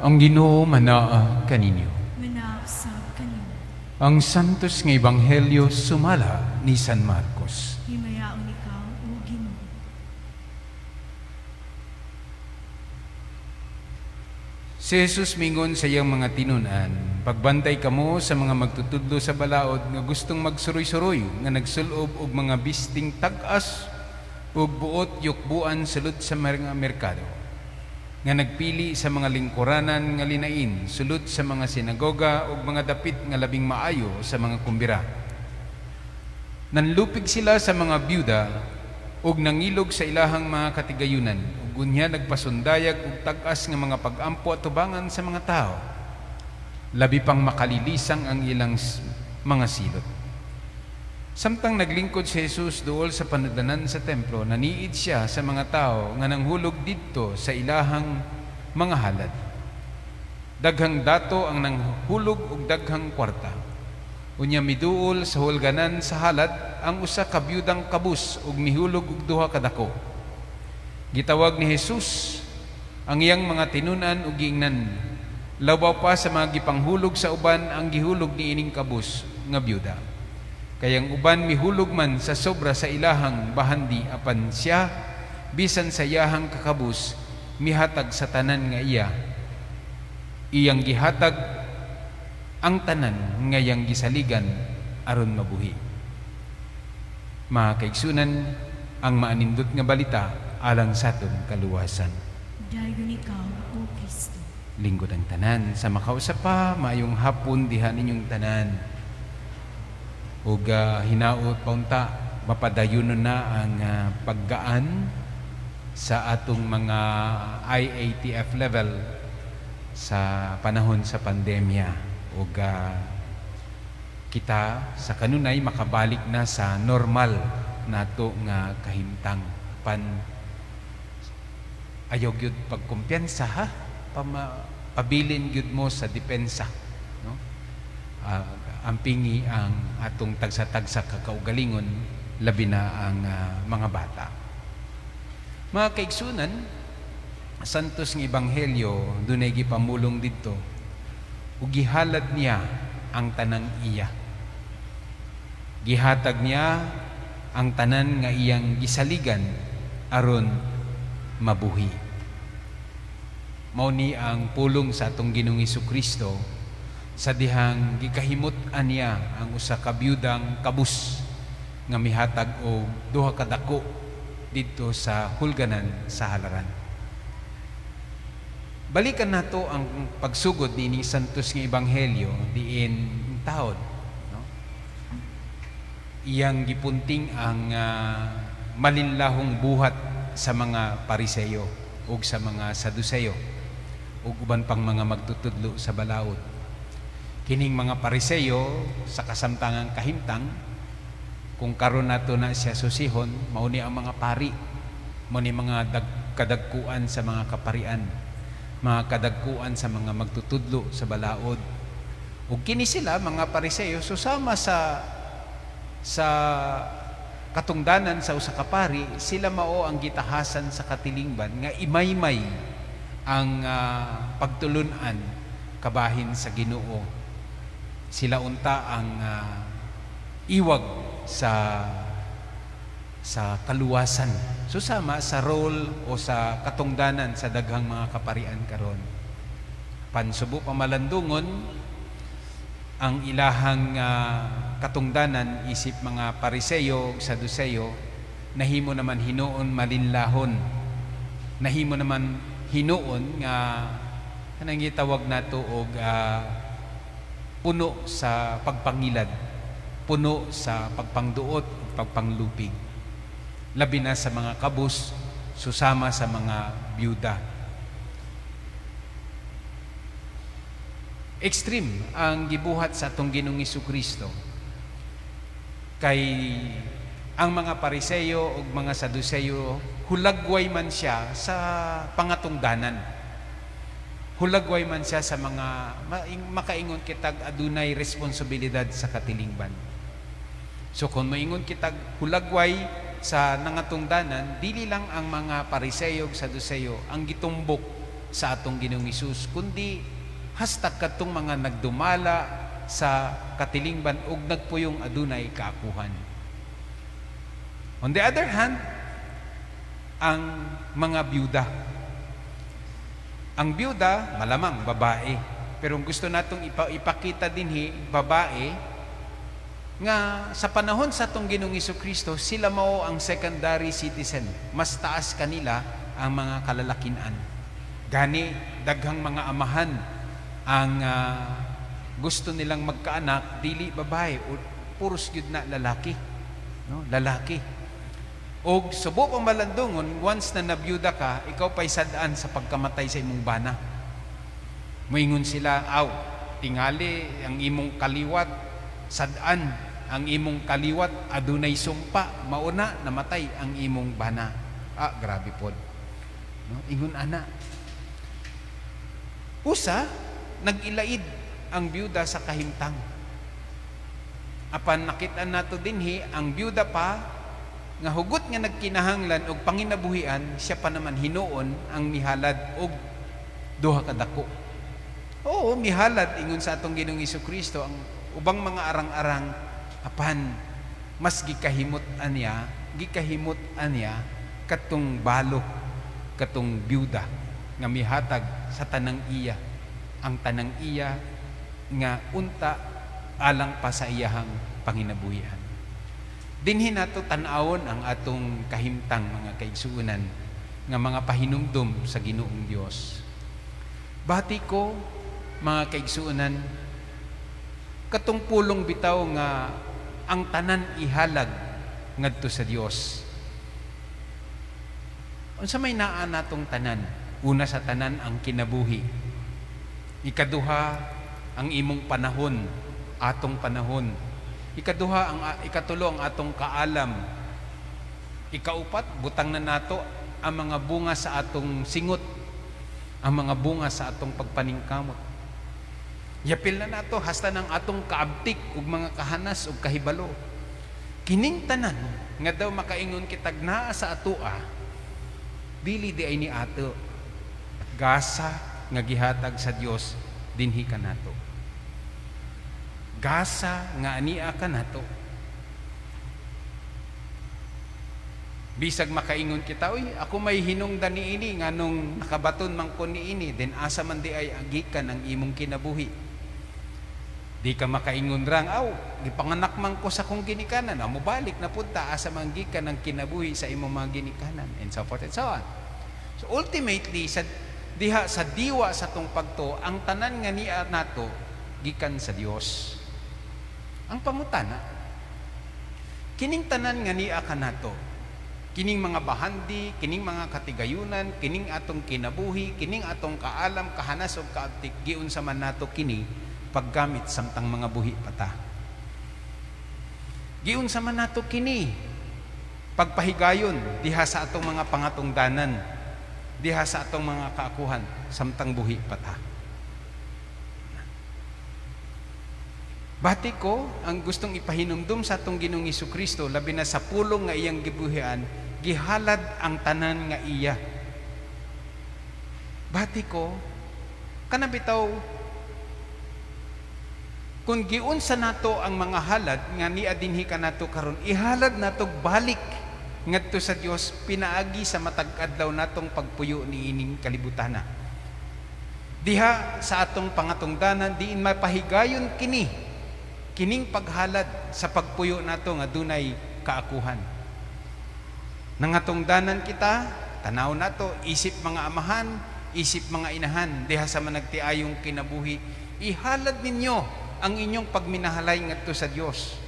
Ang Ginoo manaa kaninyo. Manausab kanimo. Ang santos nga ebanghelyo sumala ni San Marcos. Himayaon ikaw, O Ginoo. Si Jesus mingon sa iyang mga tinunan, pagbantay kamo sa mga magtutudlo sa balaod nga gustong magsuroy-suroy, nga nagsulob og mga bisting tag-as ug buot yukbuan sulod sa mga merkado. Nga nagpili sa mga lingkuranan nga linain, sulod sa mga sinagoga ug mga dapit nga labing maayo sa mga kumbira. Nanlupig sila sa mga byuda ug nangilog sa ilahang mga katigayunan, ug unya nagpasundayag ug tag-as nga mga pag-ampo at tubangan sa mga tao. Labi pang makalilisang ang ilang mga silot. Samtang naglingkod si Jesus duol sa panudlanan sa templo, naniid siya sa mga tao nga nanghulog didto sa ilahang mga halad. Daghang dato ang nanghulog ug daghang kwarta. Unya miduol sa hulganan sa halad ang usa ka byudang kabus ug mihulog og duha ka dako. Gitawag ni Jesus ang iyang mga tinunan ug giingnan, labaw pa sa mga gipanghulog sa uban ang gihulog ni ining kabus nga byuda. Kayang uban mihulog man sa sobra sa ilahang bahandi, apan siya bisan sa iyahang kakabus mihatag sa tanan nga iyang gihatag ang tanan nga iyang gisaligan aron mabuhi. Mga kaigsunan, ang maanindot nga balita alang saton kaluwasan. Dayon ikaw, O Kristo. Lingkod ang tanan sa makausap pa, maayong hapon diha ninyong tanan. Ug hinaot paunta, mapadayon na ang paggaan sa atong mga IATF level sa panahon sa pandemya. Ug kita sa kanunay makabalik na sa normal nato nga kahimtang. Ayaw gyud pagkumpiyansa ha, pabilin gyud mo sa depensa, no? Ampingi ang atong tagsa-tagsa kakaugalingon, labi na ang mga bata. Mga kaigsunan, santos ng ebanghelyo dunay gipamulong didto ug gihalad niya ang tanang iya. Gihatag niya ang tanan nga iyang gisaligan aron mabuhi. Mao ni ang pulong sa atong Ginoong Hesukristo sa dihang gikahimot-an niya ang usa ka byudang kabus nga mihatag og duha ka dako didto sa hulganan sa halaran. Balikan nato ang pagsugod niining santos nga ebanghelyo diin taod, no? Iyang gipunting ang malinlahong buhat sa mga Pariseyo ug sa mga Saduseyo ug uban pang mga magtutudlo sa balaod. Kining mga Pariseyo sa kasamtangang kahimtang, kung karon nato na siya susihon, mao ni ang mga pari, mao ni mga kadagkuan sa mga kaparian, mga kadagkuan sa mga magtutudlo sa balaod. Ug kini sila mga Pariseyo susama sa katungdanan sa usa ka pari, sila mao ang gitahasan sa katilingban nga imaymay ang pagtulunan kabahin sa Ginoo. Sila unta ang iwag sa kaluwasan, susama sa role o sa katungdanan sa daghang mga kaparian karon. Pansubo pamalandungon ang ilahang katungdanan isip mga Pariseyo, Saduseyo, nahimo naman hinuon malinlahon, nahimo naman hinuon nga kanang gitawag nato og puno sa pagpangilad, puno sa pagpangduot, pagpanglupig. Labi na sa mga kabus, susama sa mga byuda. Extreme ang gibuhat sa atong Ginoong Hesukristo. Kay ang mga Pariseyo ug mga Saduseyo, hulagway man siya sa pangatungdanan. Hulagway man siya sa mga makaingon kitag adunay responsibilidad sa katilingban. So kung maingon kitag hulagway sa nangatungdanan, dili lang ang mga Pariseyo ug Saduseyo ang gitumbok sa atong Ginoong Hesus, kundi hasta kadtong mga nagdumala sa katilingban ug nagpuyong adunay kaakuhan. On the other hand, ang mga byuda. Ang byuda, malamang babae. Pero gusto natong ipakita din babae nga sa panahon sa atong Ginoong Hesukristo, sila mao ang secondary citizen. Mas taas kanila ang mga kalalakinan. Gani, daghang mga amahan ang gusto nilang magkaanak, dili babae, puros gyud na lalaki. No? Lalaki. O subo pang malandungon, once na nabiyuda ka, ikaw pa'y sadaan sa pagkamatay sa imong bana. Moingon sila, tingali ang imong kaliwat, sadaan ang imong kaliwat, adunay sumpa, mauna namatay ang imong bana. Grabe pod. No? Ingon ana. Usa, nag-ilaid ang byuda sa kahimtang. Apan nakita nato dinhi ang byuda pa nga hugot nga nagkinahanglan og panginabuhian, siya pa naman hinuon ang mihalad og duha ka dako. Oo, mihalad ingon sa atong Ginoong Hesukristo ang ubang mga arang-arang, apan mas gikahimot anya katong balo, katong byuda nga mihatag sa tanang iya, ang tanang iya nga unta alang pa sa iyahang panginabuhian. Dinhi nato tan-awon ang atong kahimtang, mga kaigsuonan, nga mga pahinumdom sa Ginoong Dios. Bati ko, mga kaigsuonan, katong pulong bitaw nga ang tanan ihalag ngadto sa Dios. Unsa may naa natong tanan? Una sa tanan ang kinabuhi. Ikaduha ang imong panahon, atong panahon. Ikatulo ang atong kaalam. Ikaupat, butang na nato ang mga bunga sa atong singot, ang mga bunga sa atong pagpaningkamot. Yapil na nato hasta ng atong kaabtik ug mga kahanas ug kahibalo. Kining tanan nga daw makaingon kitag naa sa atoa, dili di ay ni ato. Gasa nga gihatag sa Dios dinhi kanato. Gasa nga ania kanato. Bisag makaingon kita, ako may hinungdan niini nga nung nakabaton man ko niini, then asa man di ay agikan ang imong kinabuhi. Di ka makaingon rang, gipanganak man ko sa kong ginikanan, mobalik na punta asa man gikan ang kinabuhi sa imong mga ginikanan, and so forth and so on. So ultimately, diha sa diwa sa tong pagto, ang tanan nga niya nato gikan sa Dios. Ang pangutana, kining tanan nga niya kanato, kining mga bahandi, kining mga katigayunan, kining atong kinabuhi, kining atong kaalam, kahanas ug kaabtik, giunsa man nato kini paggamit samtang mga buhi pata. Giunsa man nato kini pagpahigayon diha sa atong mga pangatungdanan, diha sa atong mga kaakuhan samtang buhi pata. Bati ko ang gustong ipahinumdum sa atong Ginoong Hesukristo, labi na sa pulong nga iyang gibuhian, gihalad ang tanan nga iya. Bati ko, kanabitaw, kung giunsa nato ang mga halad nga niya dinhi kanato karon, ihalad nato balik ngadto sa Dios, pinaagi sa matag-adlaw natong pagpuyo ni ining kalibutana. Diha sa atong pangatungdanan, diin mapahigayon kining paghalad sa pagpuyo nato nga dunay kaakuhan. Nangatungdanan kita, tanaw nato, isip mga amahan, isip mga inahan, diha sa managtiayong kinabuhi, ihalad ninyo ang inyong pagminahalay ngadto sa Dios.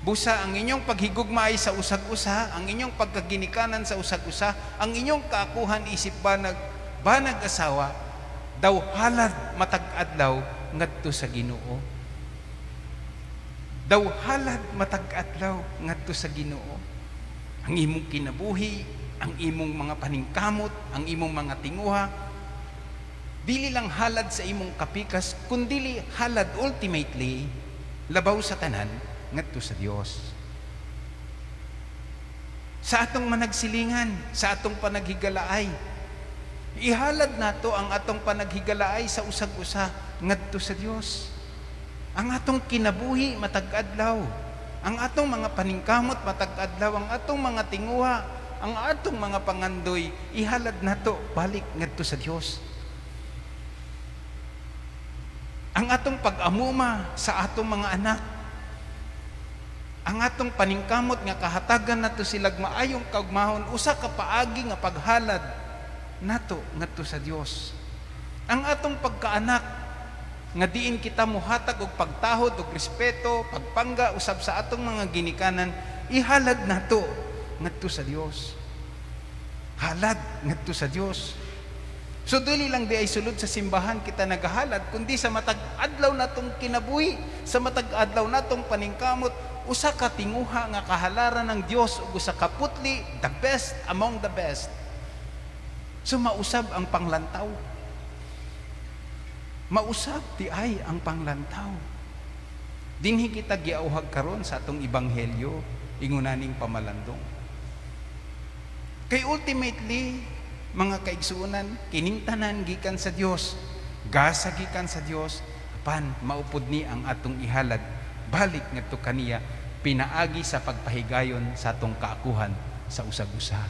Busa ang inyong paghigugma ay sa usag-usa, ang inyong pagkaginikanan sa usag-usa, ang inyong kaakuhan isip banag asawa, daw halad matag-adlaw ngadto sa Ginoo. Daw halad matag-adlaw ngadto sa Ginoo. Ang imong kinabuhi, ang imong mga paningkamot, ang imong mga tinguha, dili lang halad sa imong kapikas, kundili halad ultimately labaw sa tanan ngadto sa Dios. Sa atong managsilingan, sa atong panaghigalaay, Ihalad nato ang atong panaghigalaay sa usag-usa ngadto sa Dios. Ang atong kinabuhi matag adlaw, ang atong mga paningkamot matag adlaw, ang atong mga tinguha, ang atong mga pangandoy, ihalad nato balik ngadto sa Dios. Ang atong pag-amuma sa atong mga anak, ang atong paningkamot nga kahatagan nato silag maayong kaugmahon, usa ka paagi nga paghalad nato ngadto sa Dios. Ang atong pagkaanak nga diin kita muhatag og pagtahod og respeto, pagpangga usab sa atong mga ginikanan, ihalad nato ngadto sa Dios. Halad ngadto sa Dios. So dili lang di ay sulod sa simbahan kita nagahalad, kundi sa matag adlaw natong kinabuhi, sa matag adlaw natong paningkamot, usa ka tinguha nga kahalaran ng Dios ug usa ka putli, the best among the best. So mausab ang panglantaw. Mausab ti ay ang panglantaw. Dinhi kita giauhag karon sa atong ebanghelyo ingunaning pamalandong. Kay ultimately, mga kaigsuonan, kining tanan gikan sa Dios, gasa gikan sa Dios, apan maupod ni ang atong ihalad balik ngadto kaniya pinaagi sa pagpahigayon sa atong kaakuhan sa usag-usa.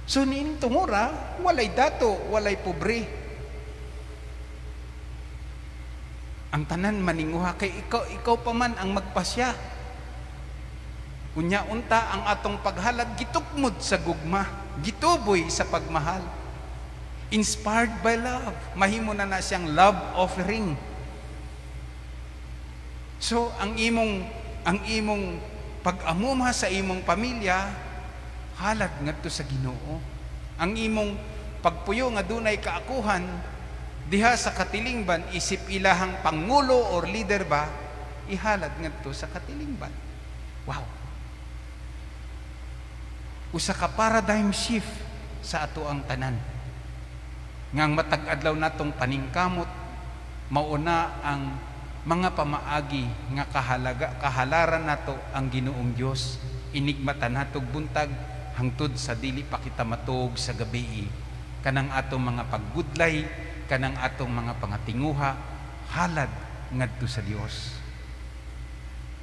So niining tungura, walay dato, walay pobre. Ang tanan maninguha kay ikaw pa man ang magpasya. Unya unta ang atong paghalad gitukmod sa gugma, gituboy sa pagmahal. Inspired by love, mahimo na siyang love offering. So ang imong pag-amuma sa imong pamilya halad ngadto sa Ginoo. Ang imong pagpuyo nga dunay kaakuhan diha sa katilingban isip ilahang pangulo or leader ba, ihalad ngadto sa katilingban. Wow. Usa ka paradigm shift sa ato ang tanan. Ngang matag adlaw natong paningkamot, mauna ang mga pamaagi nga kahalaran nato ang Ginoong Dios. Inigmatan natog buntag hangtod sa dili pa kita matuog sa gabi. Kanang atong mga paggudlay, kanang atong mga pangatinguha, halad ngadto sa Dios.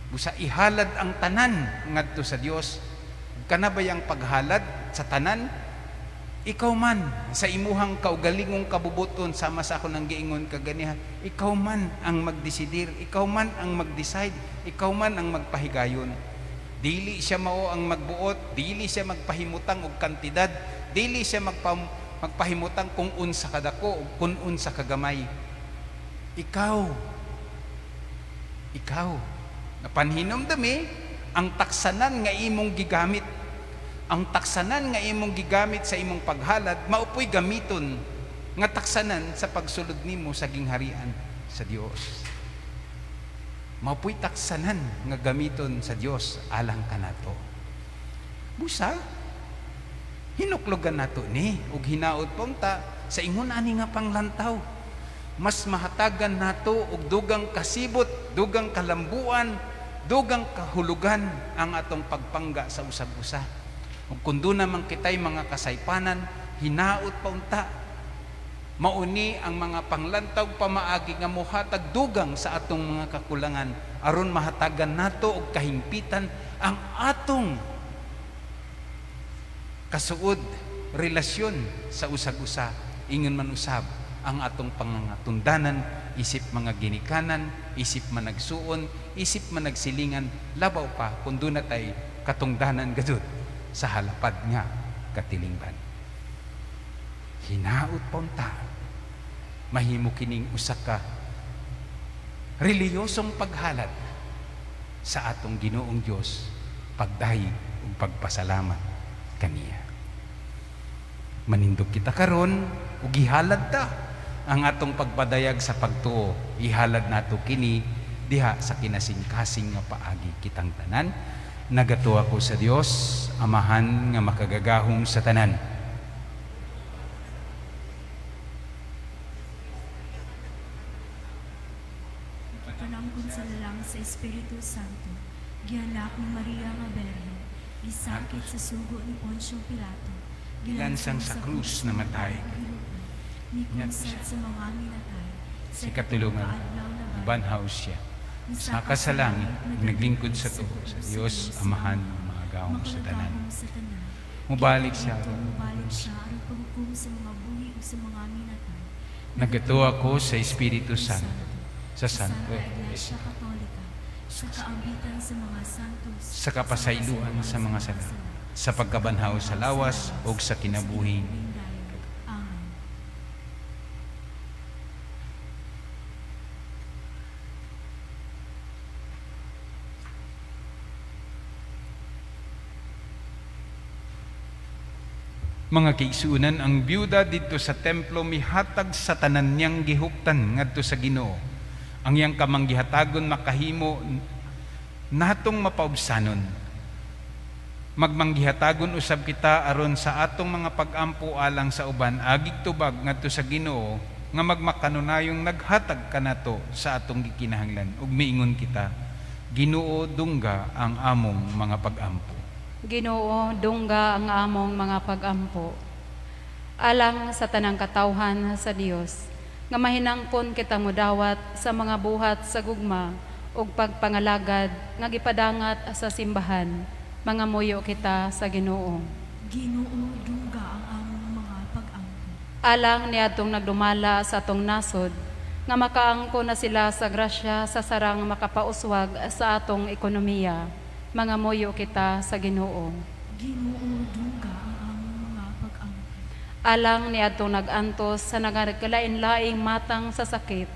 Busa ihalad ang tanan ngadto sa Dios. Kanabayang paghalad sa tanan, ikaw man sa imuhang kaugalingong kabubuton sama sa ako nang giingon kaganiha, ikaw man ang magdesidir, ikaw man ang mag-decide, ikaw man ang magpahigayon. Dili siya mao ang magbuot, dili siya magpahimutang og kantidad, dili siya magpahimutang kung unsa kadako o kung unsa kagamay. Ikaw napanhinom dami ang taksanan nga imong gigamit. Ang taksanan nga imong gigamit sa imong paghalad, maupoy gamiton nga taksanan sa pagsulod nimo sa gingharian sa Dios. Maupoy taksanan nga gamiton sa Dios alang kanato. Busa, hinuklogan nato ni ug hinaot punta sa ingon ani nga panglantaw. Mas mahatagan nato og dugang kasibot, dugang kalambuan, dugang kahulugan ang atong pagpangga sa usag-usa. Ug kun do naman kitay mga kasaypanan, hinaot pa unta. Mauni ang mga panglantaw pamaagi nga mohatag dugang sa atong mga kakulangan aron mahatagan nato og kahimpitan ang atong kasuod relasyon sa usag-usa. Ingon man usab ang atong pangangatundanan, isip mga ginikanan, isip managsuon, isip managsilingan, labaw pa kung doon na tayo katungdanan gadud sa halapad nga katilingban. Hinaot punta, mahimo kining usa ka reliyosong paghalad sa atong Ginoong Dios, pagdayeg ug pagpasalamat kaniya. Manindog kita karon ug ihalad ta ang atong pagpadayag sa pagtuo, ihalad nato kini diha sa kinasingkasing nga paagi kitang tanan. Nagatuo ako sa Dios, Amahan nga makagagahom sa tanan. Ipanangkon sa lalang sa Espiritu Santo, gihalak ni Maria nga Berhen, isakit sa sugo ni Poncio Pilato, gilansang sa krus namatay. Nikumsat sa mga minatay, Si katulungan, ibanhaw siya. Sa kasalangit, naglingkod sa tuo sa Diyos, Amahan ng mga gawong sa tanan. Mubalik siya aron. Mubalik siya aron paghukom sa mga buhi o sa mga minatay. Nagato ako sa Espiritu Santo, sa Santo Iglesia Katolika, sa kaambitan sa mga santos, sa kapasayloan sa mga sala, sa pagkabanhaw sa lawas o sa kinabuhing. Amen. Mga kaigsuunan, ang byuda dito sa templo mihatag sa tanan niyang gihuptan ngadto sa Ginoo. Ang iyang kamanggihatagon makahimo natong mapaubsanon. Magmanggihatagon usab kita aron sa atong mga pag-ampo alang sa uban agig tubag ngadto sa Ginoo nga magmakanunayong naghatag kanato sa atong gikinahanglan ug miingon kita, Ginoo dungga ang among mga pag-ampo. Ginoo, dungga ang among mga pag-ampo. Alang sa tanang katawhan sa Dios, nga mahinangpon kita mudawat sa mga buhat sa gugma ug pagpangalagad nga gipadangat sa simbahan, mga muyo kita sa Ginoo. Ginoo dungga ang among mga pag-ampo. Alang niadtong nagdumala sa atong nasod, nga makaangko na sila sa grasya sa sarang makapauswag sa atong ekonomiya, mga muyo kita sa Ginoo. Ginoo dungga ang among mga pag-ampo. Alang niadtong nag-antos sa nagkalain-laing matang sa sakit,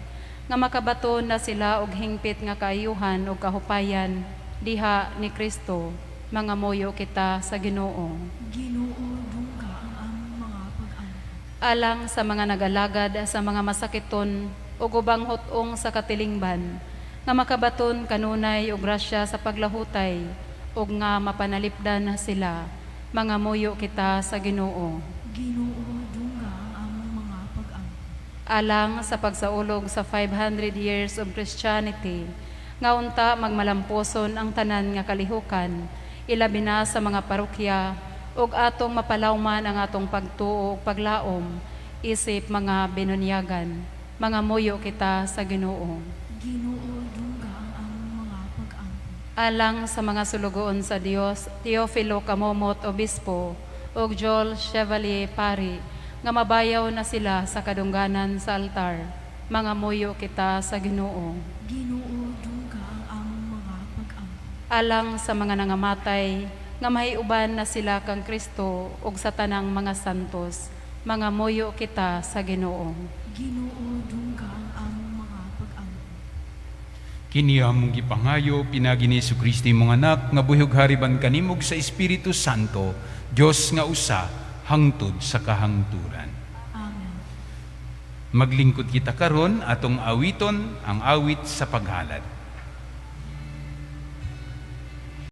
nga makabaton na sila og hingpit nga kaayuhan ug kahupayan diha ni Kristo, mga muyo kita sa Ginoo. Ginoo dungga ang among mga pag-ampo. Alang sa mga nagalagad sa mga masakiton ug ubang hutong sa katilingban, nga makabaton kanunay og grasya sa paglahutay ug nga mapanalipdan sila, mga muyo kita sa Ginoo. Ginoo dungga ang among mga pag-ampo. Alang sa pagsaulog sa 500 years of Christianity, nga unta magmalamposon ang tanan nga kalihukan, ilabi na sa mga parokya, ug atong mapalawman ang atong pagtuo ug paglaom, isip mga binunyagan, mga muyo kita sa Ginoo. Ginoo dungga ang among mga pag-ampo. Alang sa mga sulugoon sa Dios, Teofilo Camomot Obispo, ug Joel Chevalier Pari, nga mabayaw na sila sa kadungganan sa altar, mga muyo kita sa Ginoo. Ginoo dungga ang among mga pag-ampo. Alang sa mga nangamatay, nga mahiuban na sila kang Kristo ug sa tanang mga santos, mga muyo kita sa Ginoo. Ginoo dungga ang among mga pag-ampo. Kini among gipangayo pinagi ni Jesu-Kristo mong anak nga buhig hariban kanimog sa Espiritu Santo, Dios nga usa hangtod sa kahangturan. Amen. Maglingkod kita karon atong awiton ang awit sa paghalad.